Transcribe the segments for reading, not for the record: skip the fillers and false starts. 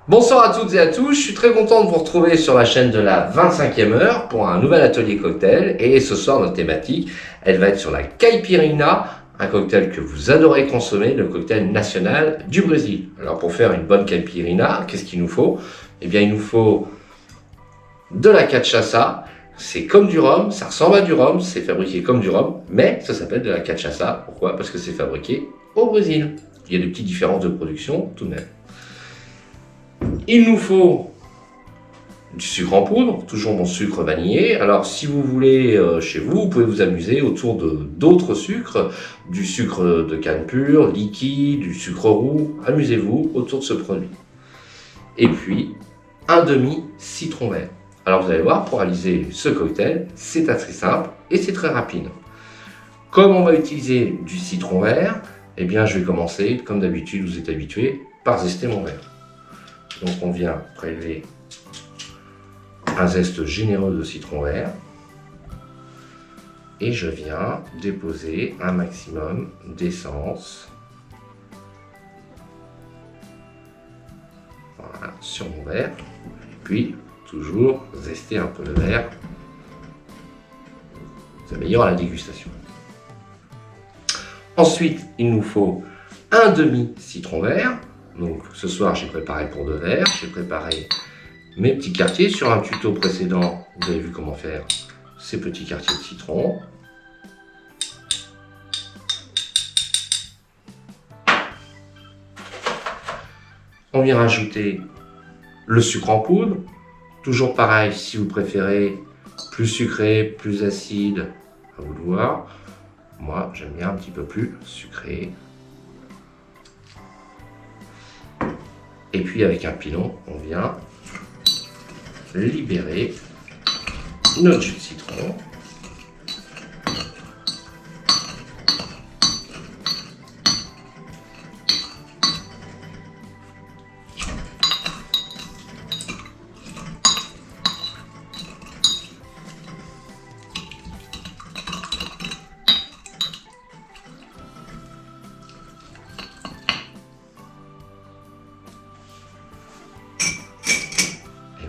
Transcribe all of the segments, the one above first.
Bonsoir à toutes et à tous, je suis très content de vous retrouver sur la chaîne de la 25e heure pour un nouvel atelier cocktail. Et ce soir, notre thématique, elle va être sur la caipirinha, un cocktail que vous adorez consommer, le cocktail national du Brésil. Alors pour faire une bonne caipirinha, qu'est-ce qu'il nous faut? Eh bien, il nous faut de la cachaça. C'est comme du rhum, ça ressemble à du rhum, c'est fabriqué comme du rhum, mais ça s'appelle de la cachaça. Pourquoi? Parce que c'est fabriqué au Brésil. Il y a des petites différences de production tout de même. Il nous faut du sucre en poudre, toujours mon sucre vanillé. Alors si vous voulez chez vous, vous pouvez vous amuser autour de d'autres sucres, du sucre de canne pure, liquide, du sucre roux. Amusez-vous autour de ce produit. Et puis un demi citron vert. Alors vous allez voir, pour réaliser ce cocktail, c'est assez simple et c'est très rapide. Comme on va utiliser du citron vert, eh bien je vais commencer, comme d'habitude, vous êtes habitués, par zester mon verre. Donc on vient prélever un zeste généreux de citron vert et je viens déposer un maximum d'essence sur mon verre, puis toujours zester un peu le verre, ça améliore la dégustation. Ensuite, il nous faut un demi citron vert. Donc ce soir, j'ai préparé pour 2 verres. J'ai préparé mes petits quartiers. Sur un tuto précédent, vous avez vu comment faire ces petits quartiers de citron. On vient rajouter le sucre en poudre. Toujours pareil, si vous préférez plus sucré, plus acide, à vous de voir. Moi, j'aime bien un petit peu plus sucré. Et puis avec un pilon, on vient libérer notre jus de citron.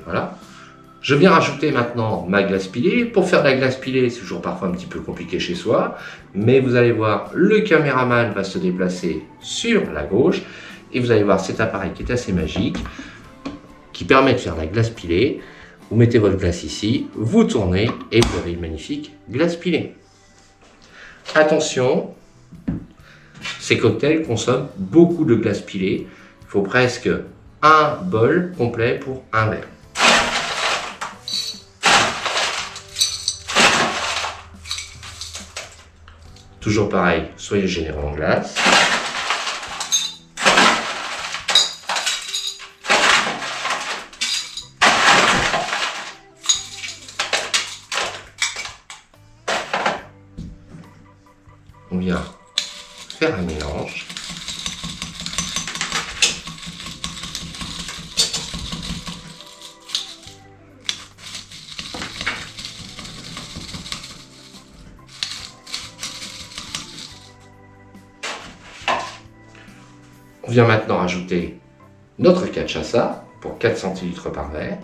Voilà. Je viens rajouter maintenant ma glace pilée. Pour faire de la glace pilée, c'est toujours parfois un petit peu compliqué chez soi, mais vous allez voir, le caméraman va se déplacer sur la gauche et vous allez voir cet appareil qui est assez magique, qui permet de faire la glace pilée. Vous mettez votre glace ici, vous tournez et vous avez une magnifique glace pilée. Attention, ces cocktails consomment beaucoup de glace pilée. Il faut presque un bol complet pour un verre. Toujours pareil, soyez généreux en glace. On vient faire un mélange. On vient maintenant ajouter notre cachaça pour 4 centilitres par verre.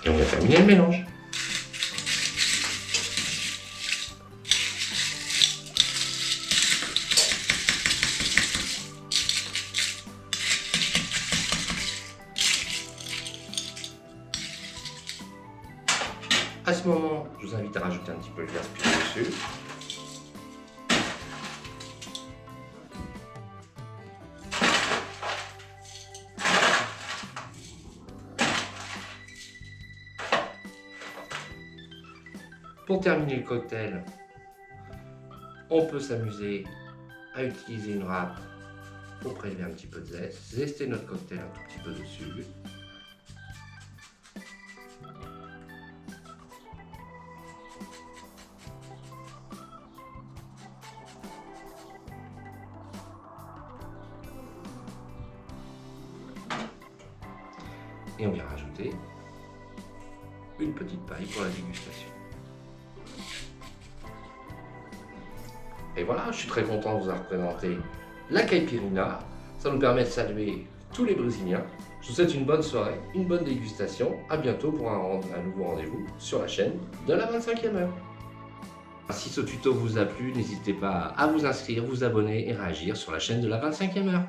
Et on va terminer le mélange. À ce moment, je vous invite à rajouter un petit peu de glace pilée dessus. Pour terminer le cocktail, on peut s'amuser à utiliser une râpe pour prélever un petit peu de zeste, zester notre cocktail un tout petit peu dessus. Et on vient rajouter une petite paille pour la dégustation. Et voilà, je suis très content de vous avoir présenté la caipirinha. Ça nous permet de saluer tous les Brésiliens. Je vous souhaite une bonne soirée, une bonne dégustation. À bientôt pour un nouveau rendez-vous sur la chaîne de la 25e heure. Si ce tuto vous a plu, n'hésitez pas à vous inscrire, vous abonner et réagir sur la chaîne de la 25e heure.